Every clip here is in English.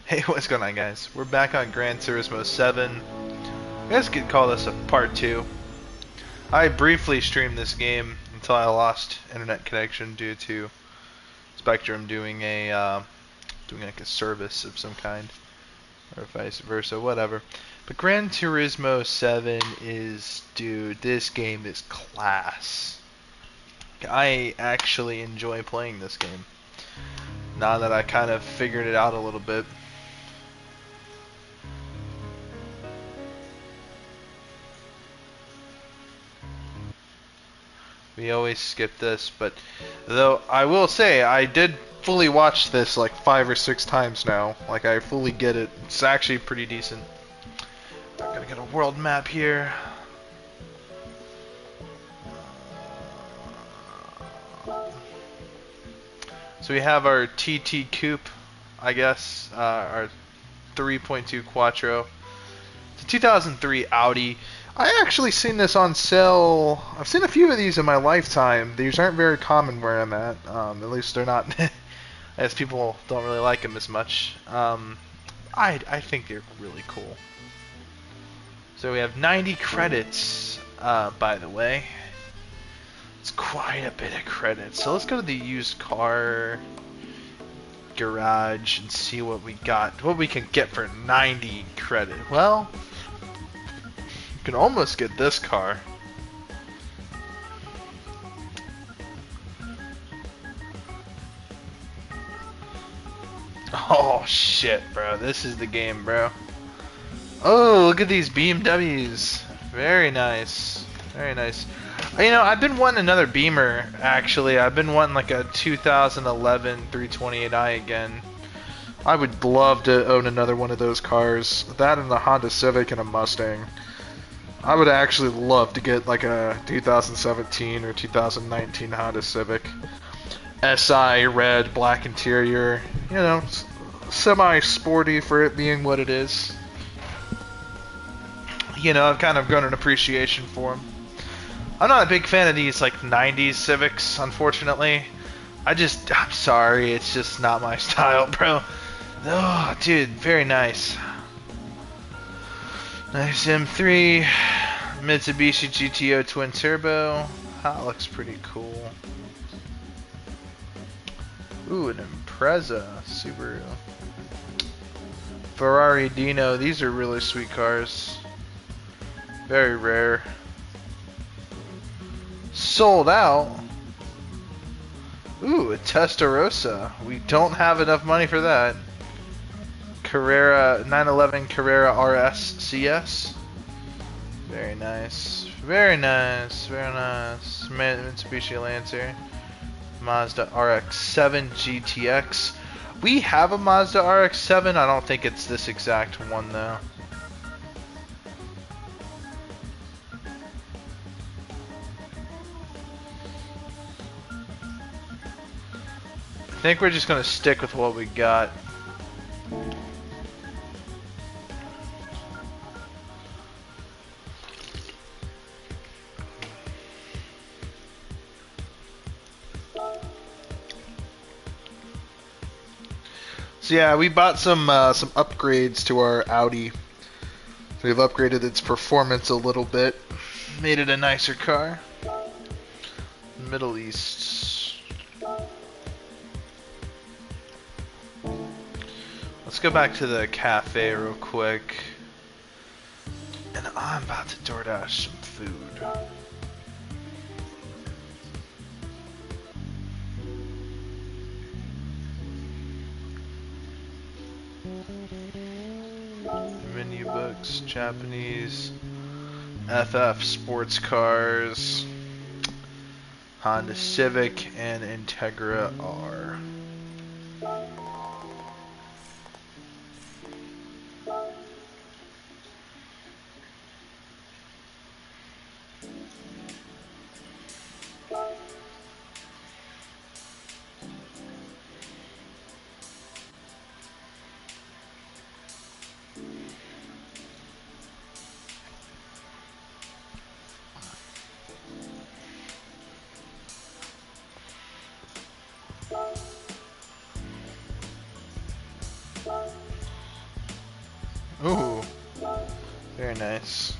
Hey, what's going on, guys? We're back on Gran Turismo 7. I guess you could call this a part 2. I briefly streamed this game until I lost internet connection due to Spectrum doing like a service of some kind, or vice versa, whatever. But Gran Turismo 7 is, dude, this game is class. I actually enjoy playing this game now that I kind of figured it out a little bit. We always skip this, but though I will say I did fully watch this like 5 or 6 times now. Like I fully get it. It's actually pretty decent. I'm gonna get a world map here. So we have our TT Coupe, I guess, our 3.2 Quattro. It's a 2003 Audi. I actually seen this on sale. I've seen a few of these in my lifetime. These aren't very common where I'm at least they're not. As people don't really like them as much. I think they're really cool. So we have 90 credits, by the way. It's quite a bit of credits. So let's go to the used car garage and see what we got. What we can get for 90 credit. Well, you can almost get this car. Oh shit, bro. This is the game, bro. Oh, look at these BMWs. Very nice. Very nice. You know, I've been wanting another Beamer, actually. I've been wanting like a 2011 328i again. I would love to own another one of those cars. That and the Honda Civic and a Mustang. I would actually love to get like a 2017 or 2019 Honda Civic. SI, red, black interior. You know, semi-sporty for it being what it is. You know, I've kind of grown an appreciation for them. I'm not a big fan of these like 90s Civics, unfortunately. I'm sorry, it's just not my style, bro. Oh, dude, very nice. Nice M3, Mitsubishi GTO twin turbo. That looks pretty cool. Ooh, an Impreza, Subaru. Ferrari Dino, these are really sweet cars. Very rare. Sold out. Ooh, a Testarossa. We don't have enough money for that. Carrera 911 Carrera RS CS. Very nice. Very nice. Very nice. Mitsubishi Lancer. Mazda RX-7 GTX. We have a Mazda RX-7. I don't think it's this exact one though. I think we're just gonna stick with what we got. So yeah, we bought some upgrades to our Audi. We've upgraded its performance a little bit, made it a nicer car. Middle East. Let's go back to the cafe real quick. And I'm about to DoorDash some food. Menu books, Japanese, FF sports cars, Honda Civic, and Integra R. Very nice.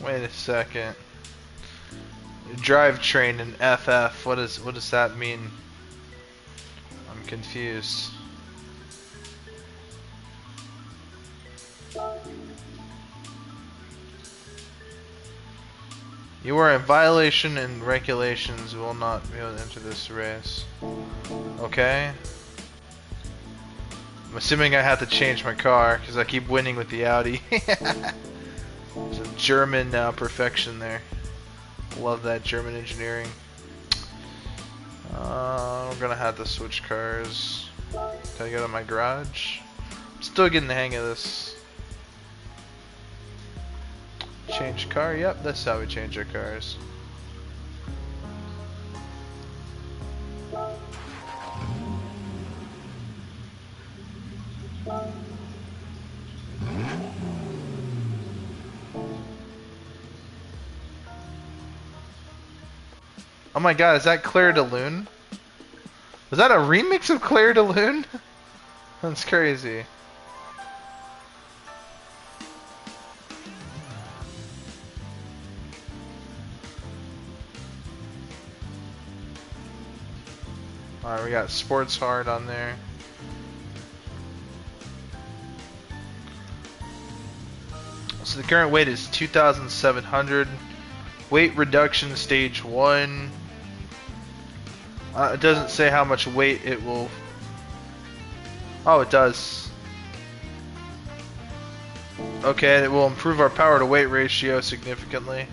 Wait a second. Drivetrain in FF. What does that mean? I'm confused. You are in violation and regulations will not be able to enter this race. Okay. I'm assuming I have to change my car because I keep winning with the Audi. Some German perfection there. Love that German engineering. We're gonna have to switch cars. Can I go to my garage? I'm still getting the hang of this. Change car? Yep, that's how we change our cars. Oh my god, is that Claire de Lune? Was that a remix of Claire de Lune? That's crazy. Alright, we got Sports Hard on there. So the current weight is 2,700. Weight reduction stage 1. It doesn't say how much weight it will... Oh, it does. Okay, it will improve our power to weight ratio significantly.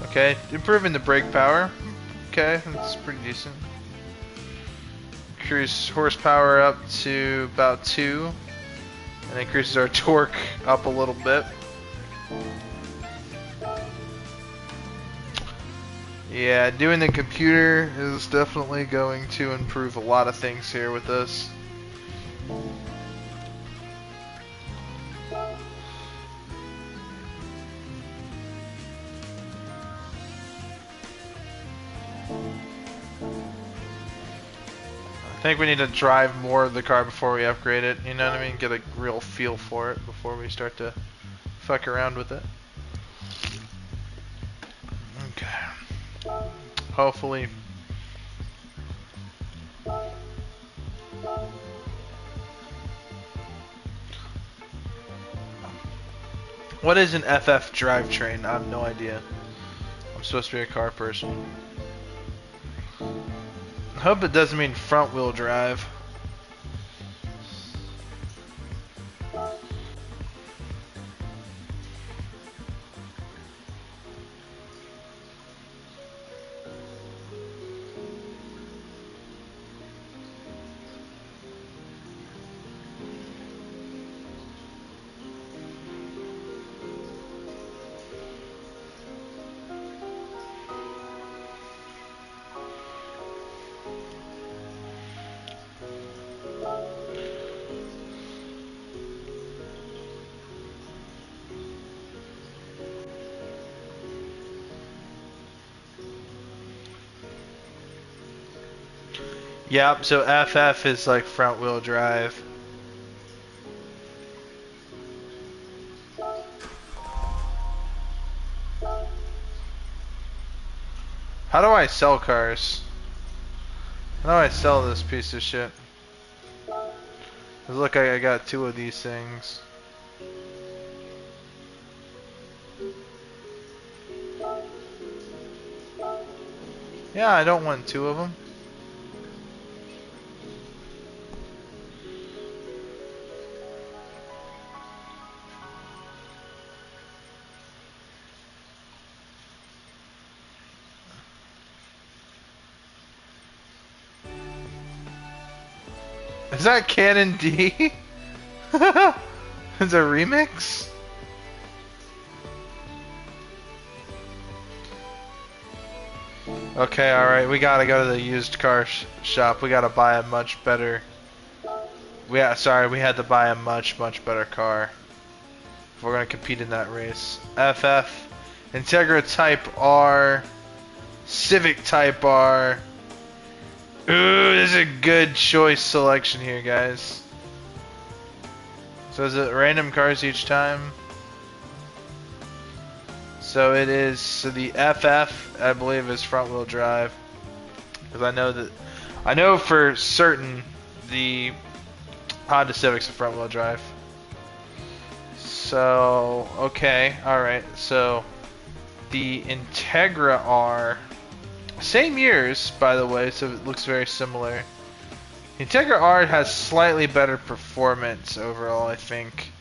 Okay, improving the brake power. Okay, that's pretty decent. Increase horsepower up to about 2. And increases our torque up a little bit. Yeah, doing the computer is definitely going to improve a lot of things here with this. I think we need to drive more of the car before we upgrade it, you know what I mean? Get a real feel for it before we start to fuck around with it. Okay. Hopefully. What is an FF drivetrain? I have no idea. I'm supposed to be a car person. I hope it doesn't mean front wheel drive. Yep, so FF is like front wheel drive. How do I sell cars? How do I sell this piece of shit? 'Cause look, I got 2 of these things. Yeah, I don't want 2 of them. Is that Canon D? It's a remix? Okay, alright, we gotta go to the used car shop. We gotta buy a much better Sorry, we had to buy a much better car if we're gonna compete in that race. FF, Integra Type R, Civic Type R. Ooh, this is a good choice selection here, guys. So is it random cars each time? So it is. So the FF, I believe, is front wheel drive. Because I know for certain the Honda Civic's a front wheel drive. So okay, all right. So the Integra R, same years, by the way, so it looks very similar. The Integra R has slightly better performance overall, I think.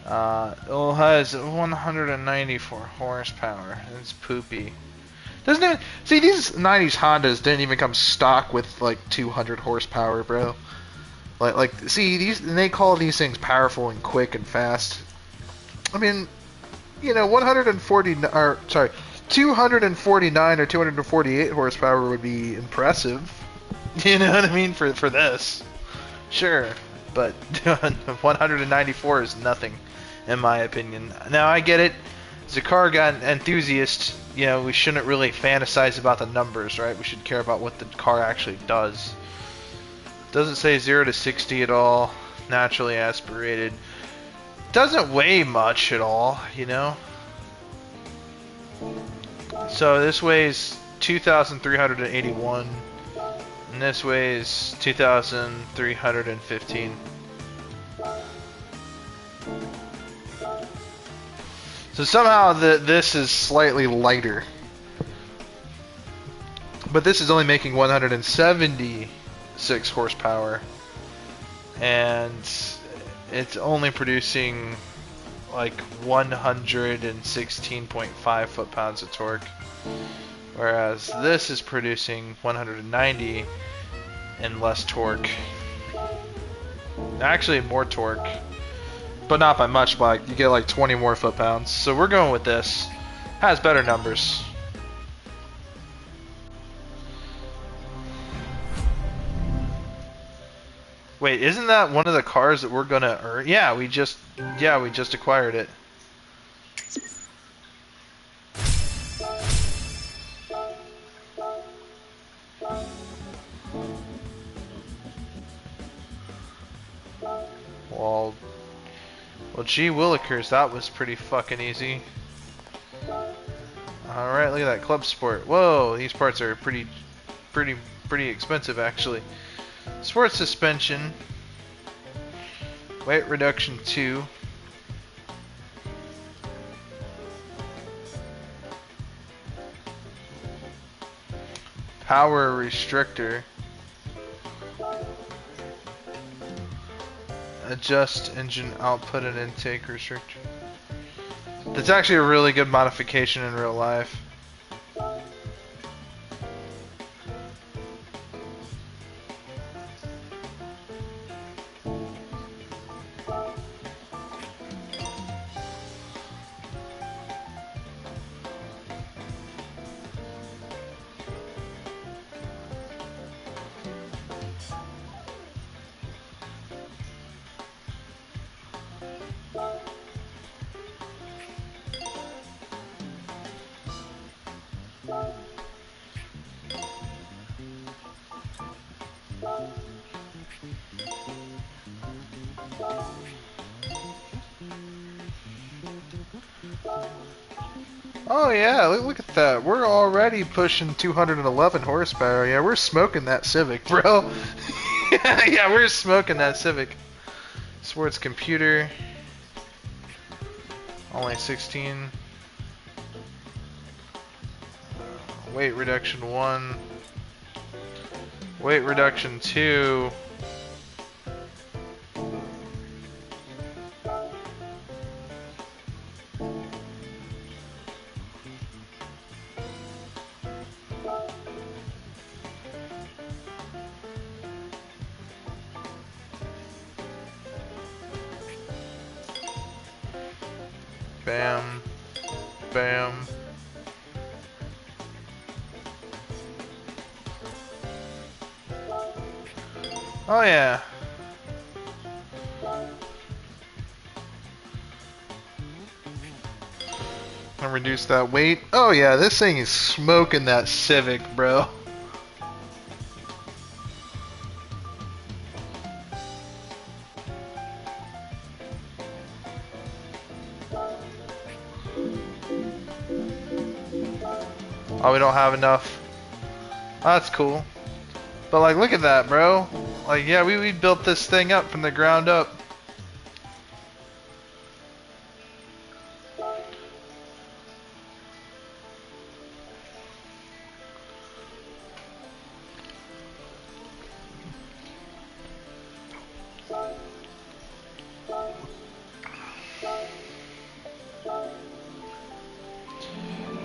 It has 194 horsepower. It's poopy. Doesn't even see these '90s Hondas didn't even come stock with like 200 horsepower, bro. See these, and they call these things powerful and quick and fast. I mean, you know, 249 or 248 horsepower would be impressive. You know what I mean for this, sure, but 194 is nothing, in my opinion. Now I get it. As a car enthusiast, you know, we shouldn't really fantasize about the numbers, right? We should care about what the car actually does. Doesn't say 0 to 60 at all. Naturally aspirated. Doesn't weigh much at all, you know. So this weighs 2,381, and this weighs 2,315. So somehow this is slightly lighter, but this is only making 176 horsepower, and it's only producing like 116.5 foot-pounds of torque, whereas this is producing 190 and less torque. Actually, more torque, but not by much. Like, you get like 20 more foot-pounds. So we're going with this. Has better numbers. Wait, isn't that one of the cars that we're gonna earn? Yeah, we just acquired it. Well, gee willikers, that was pretty fucking easy. Alright, look at that Club Sport. Whoa, these parts are pretty expensive, actually. Sport suspension. Weight reduction 2. Power restrictor. Adjust engine output and intake restrictor. That's actually a really good modification in real life. Oh yeah, look at that. We're already pushing 211 horsepower. Yeah, we're smoking that Civic, bro. Yeah, we're smoking that Civic. Sports computer. Only 16. Weight reduction 1. Weight reduction 2. Bam. Bam. Oh yeah. And reduce that weight. Oh yeah, this thing is smoking that Civic, bro. Oh, we don't have enough. Oh, that's cool. But like, look at that, bro. Like, yeah, we built this thing up from the ground up.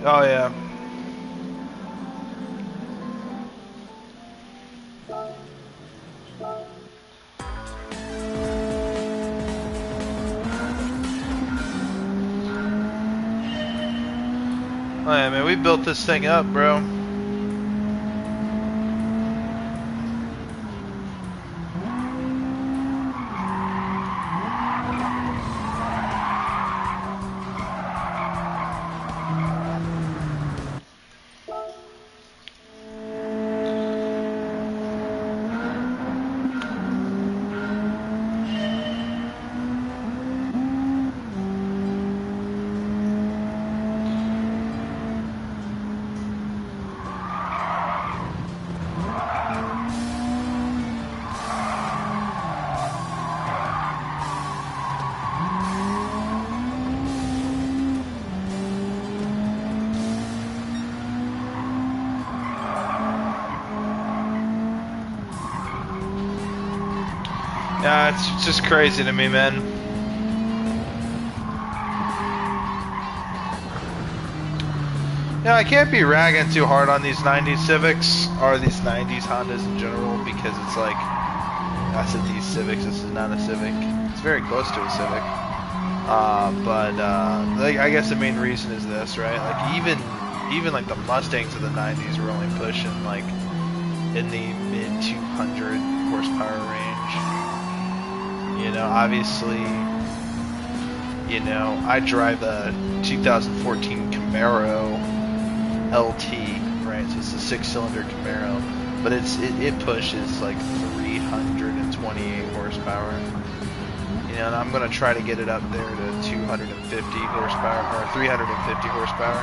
Oh yeah. Oh yeah, man, we built this thing up, bro. Yeah, it's just crazy to me, man. Yeah, I can't be ragging too hard on these 90s Civics, or these 90s Hondas in general, because it's like, I said these Civics, this is not a Civic. It's very close to a Civic. Like, I guess the main reason is this, right? Like, even like the Mustangs of the 90s were only pushing, like, in the mid 200 horsepower range. You know, obviously, you know, I drive a 2014 Camaro LT, right? So it's a 6-cylinder Camaro, but it pushes like 328 horsepower. You know, and I'm gonna try to get it up there to 250 horsepower or 350 horsepower.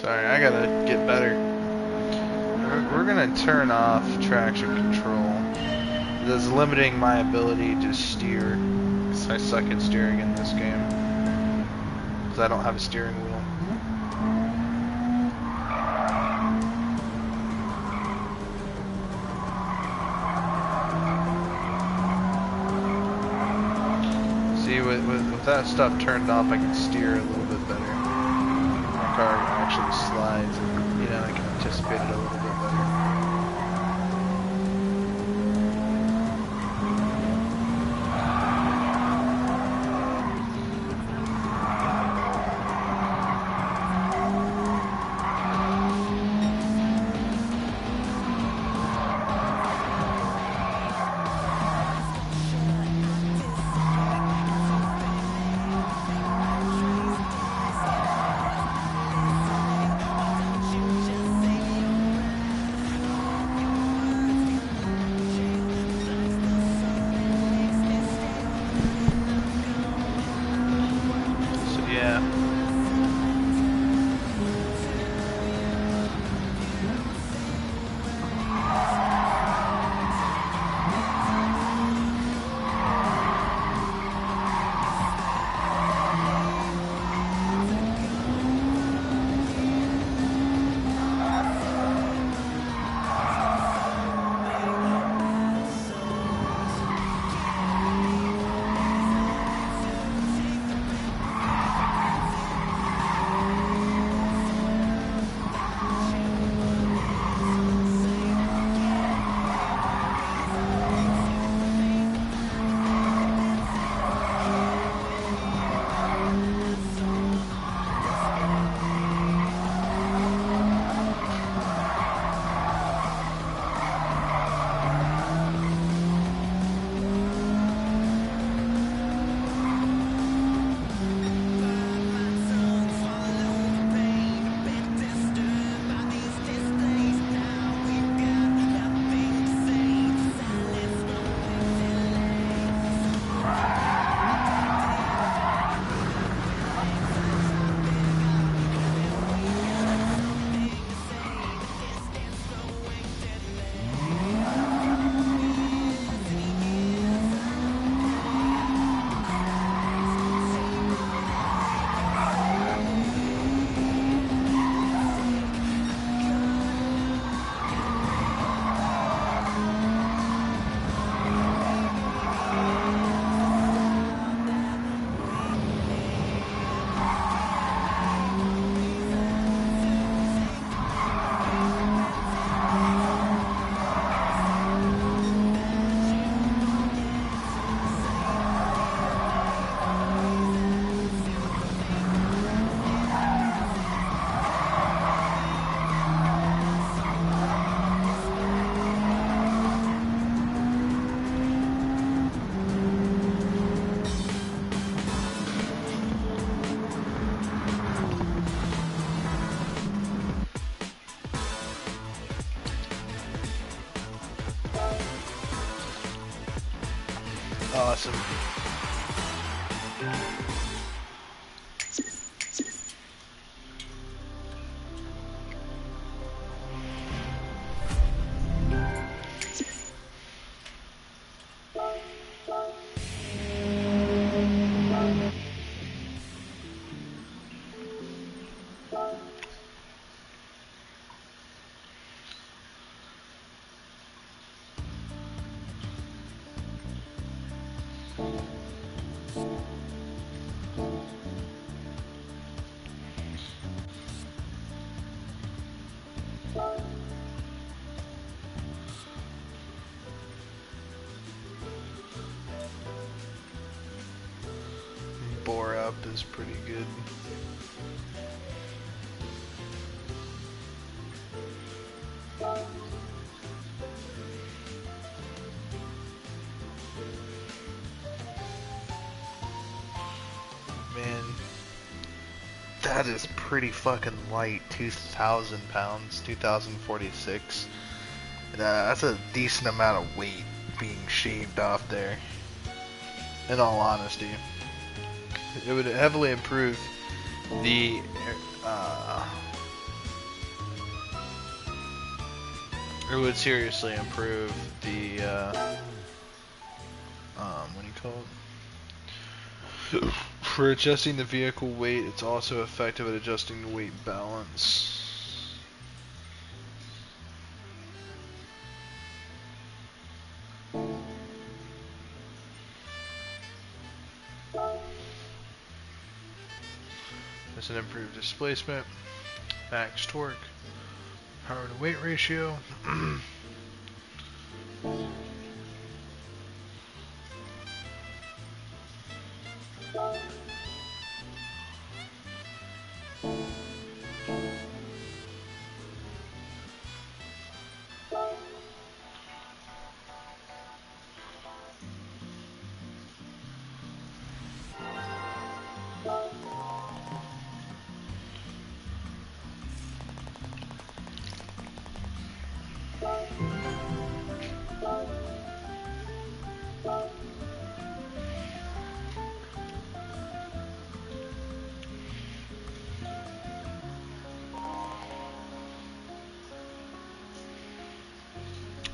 Sorry, I gotta get better. We're gonna turn off traction control. That's limiting my ability to steer. 'Cause I suck at steering in this game. Because I don't have a steering wheel. See, with that stuff turned off, I can steer a little bit better. My car actually slides, and you know, I can anticipate it a little bit better. awesome. Bore up is pretty good. Man, that is pretty fucking light. 2,000 pounds, 2,046. That's a decent amount of weight being shaved off there. In all honesty, it would heavily improve the it would seriously improve the what do you call it? For adjusting the vehicle weight, it's also effective at adjusting the weight balance. There's an improved displacement, max torque, power to weight ratio.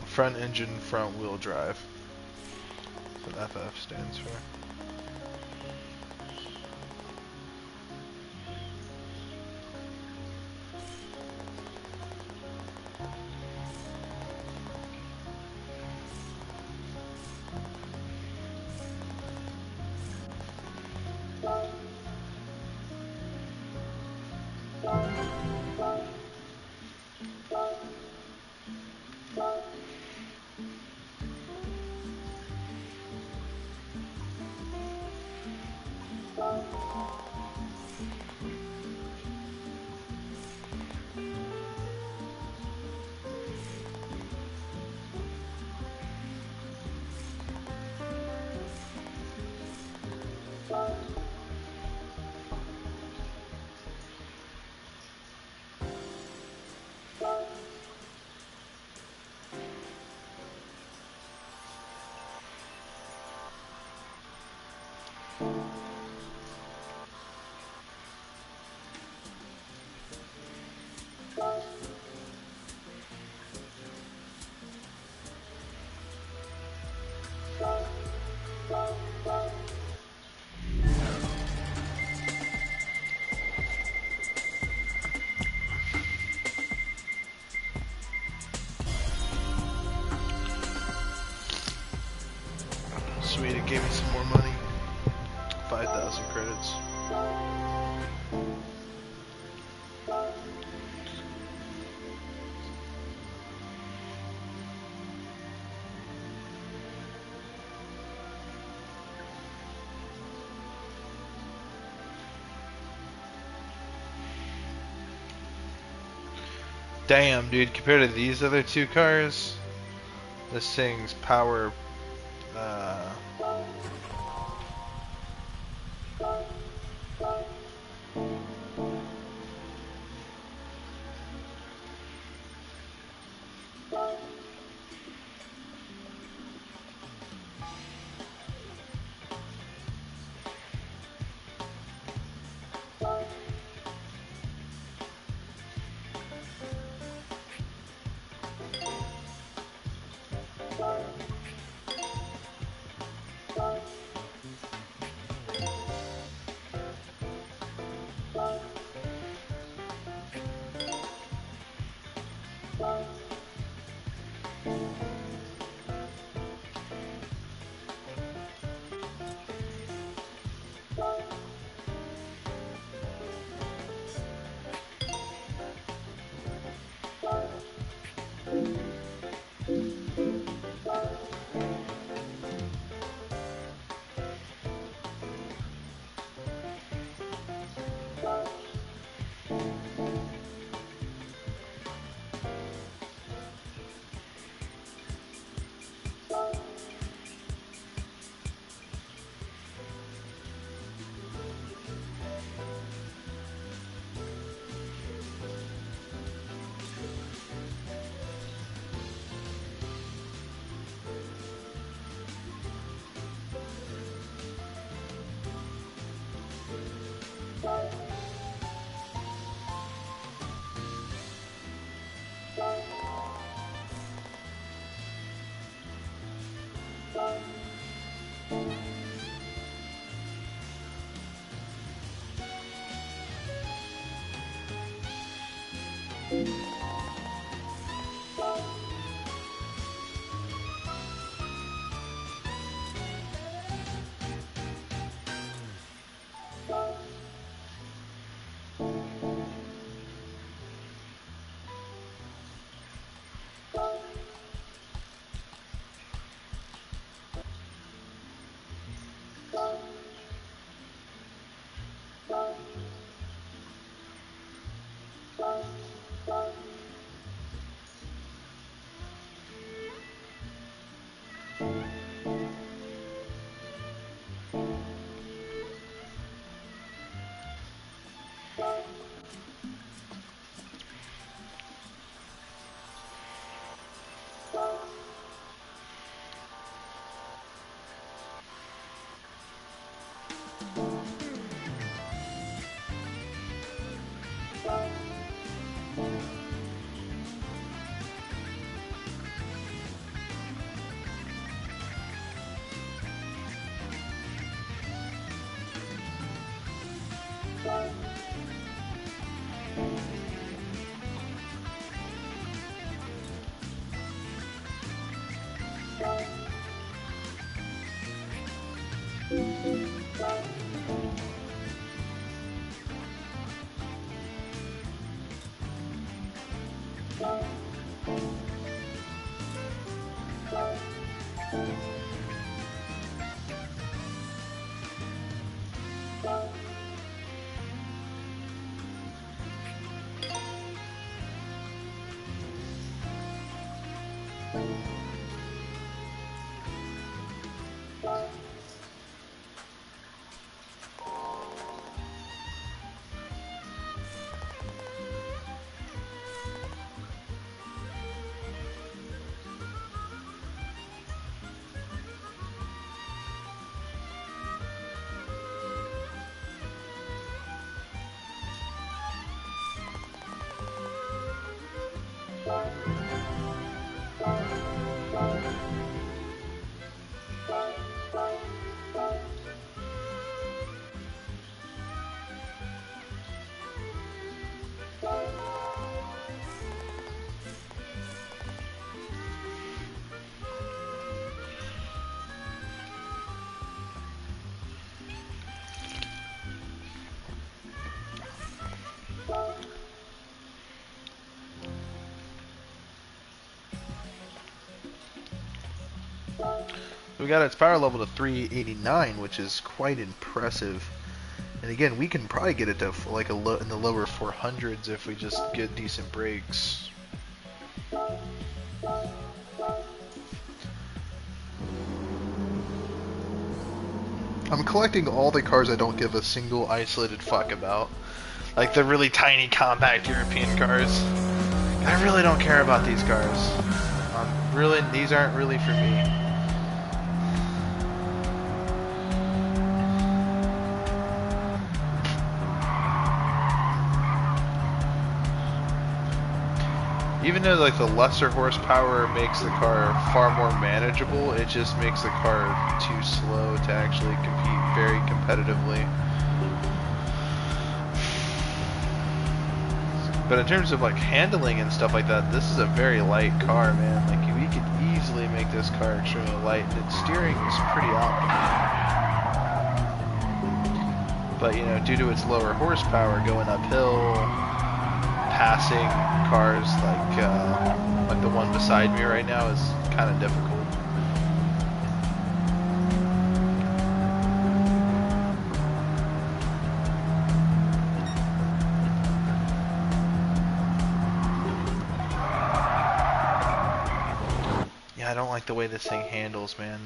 Front engine, front wheel drive. That's what FF stands for. Sweet, it gave me some more money. 5,000 credits. Damn, dude, compared to these other two cars, this thing's power, We got its power level to 389, which is quite impressive. And again, we can probably get it to like in the lower 400s if we just get decent brakes. I'm collecting all the cars I don't give a single isolated fuck about. Like the really tiny compact European cars. I really don't care about these cars. These aren't really for me. Even though like the lesser horsepower makes the car far more manageable, it just makes the car too slow to actually compete very competitively. But in terms of like handling and stuff like that, this is a very light car, man. Like we could easily make this car extremely light, and its steering is pretty optimal. But you know, due to its lower horsepower going uphill, passing cars like the one beside me right now is kind of difficult. Yeah, I don't like the way this thing handles, man.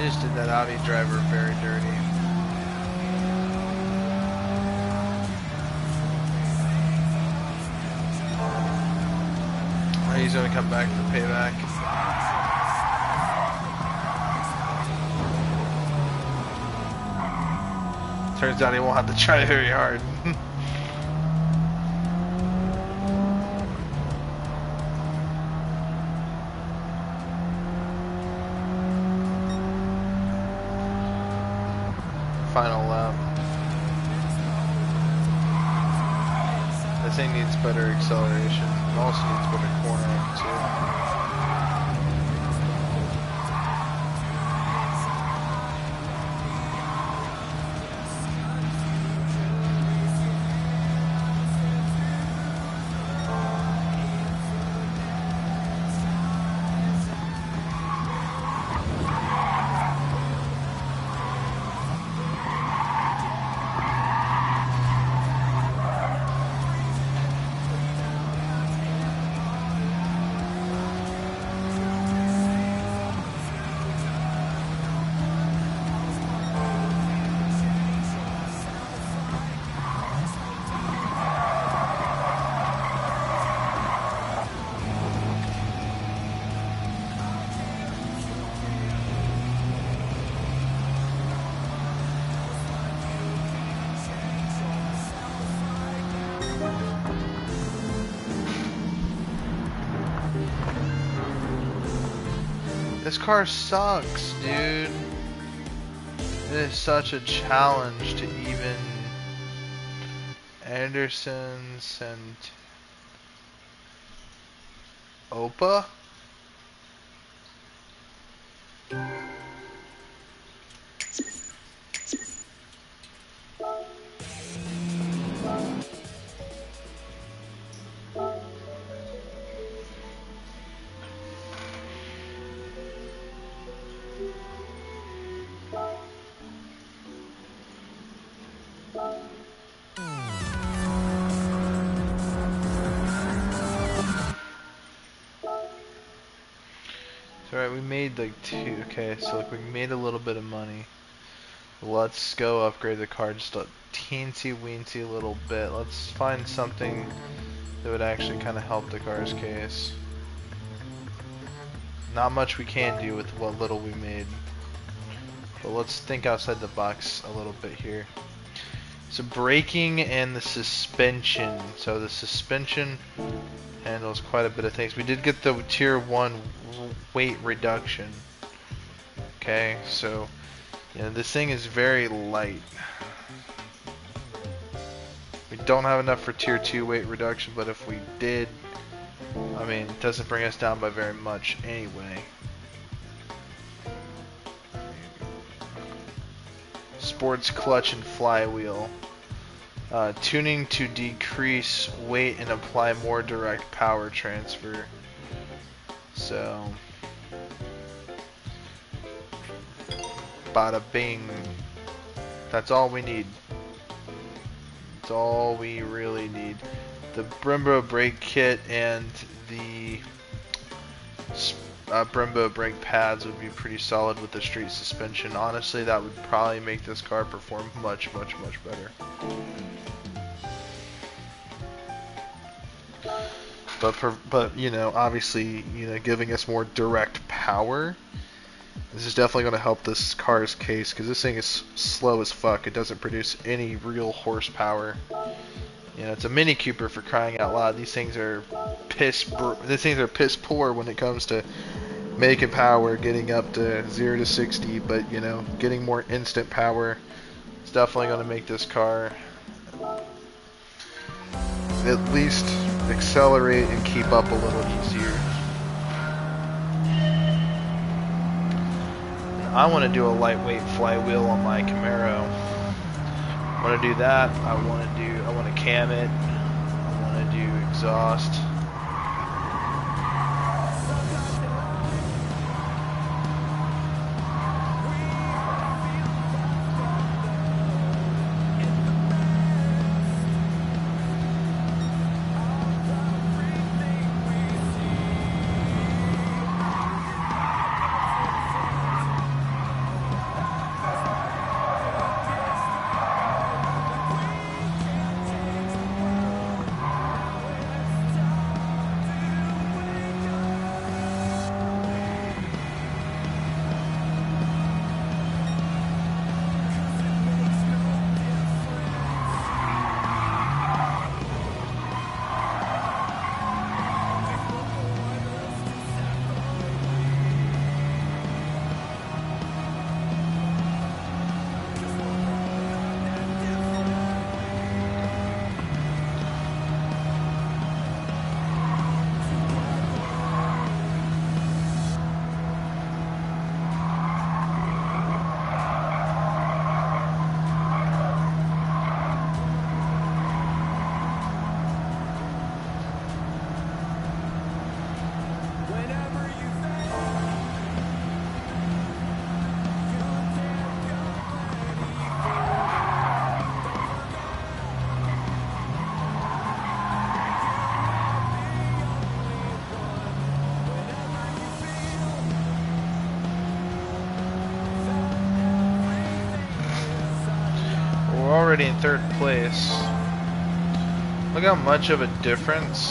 just did that Audi driver very dirty. He's gonna come back for payback. Turns out he won't have to try very hard. Final lap. This thing needs better acceleration. It also needs better cornering too. This car sucks, dude. It is such a challenge to even Anderson's and Opa. Alright, we made like two. Okay, so like we made a little bit of money. Let's go upgrade the car just a teensy weensy little bit. Let's find something that would actually kind of help the car's case. Not much we can do with what little we made. But let's think outside the box a little bit here. So braking and the suspension. So the suspension handles quite a bit of things. We did get the tier 1 weight reduction. Okay, so you know, this thing is very light. We don't have enough for tier 2 weight reduction, but if we did, I mean, it doesn't bring us down by very much anyway. Sports clutch and flywheel. Tuning to decrease weight and apply more direct power transfer. So, bada bing. That's all we need. That's all we really need. The Brembo brake kit and the Brembo brake pads would be pretty solid with the street suspension. Honestly, that would probably make this car perform much, much, much better. But you know, obviously, you know, giving us more direct power, this is definitely going to help this car's case, because this thing is slow as fuck. It doesn't produce any real horsepower. You know, it's a Mini Cooper for crying out loud. These things are piss poor when it comes to making power, getting up to 0 to 60. But you know, getting more instant power is definitely going to make this car at least accelerate and keep up a little easier. I want to do a lightweight flywheel on my Camaro. I want to do that. I want to cam it. I want to do exhaust. we're already in third place. Look how much of a difference.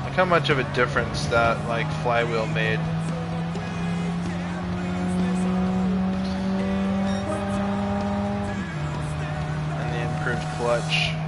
Look how much of a difference that like flywheel made. And the improved clutch.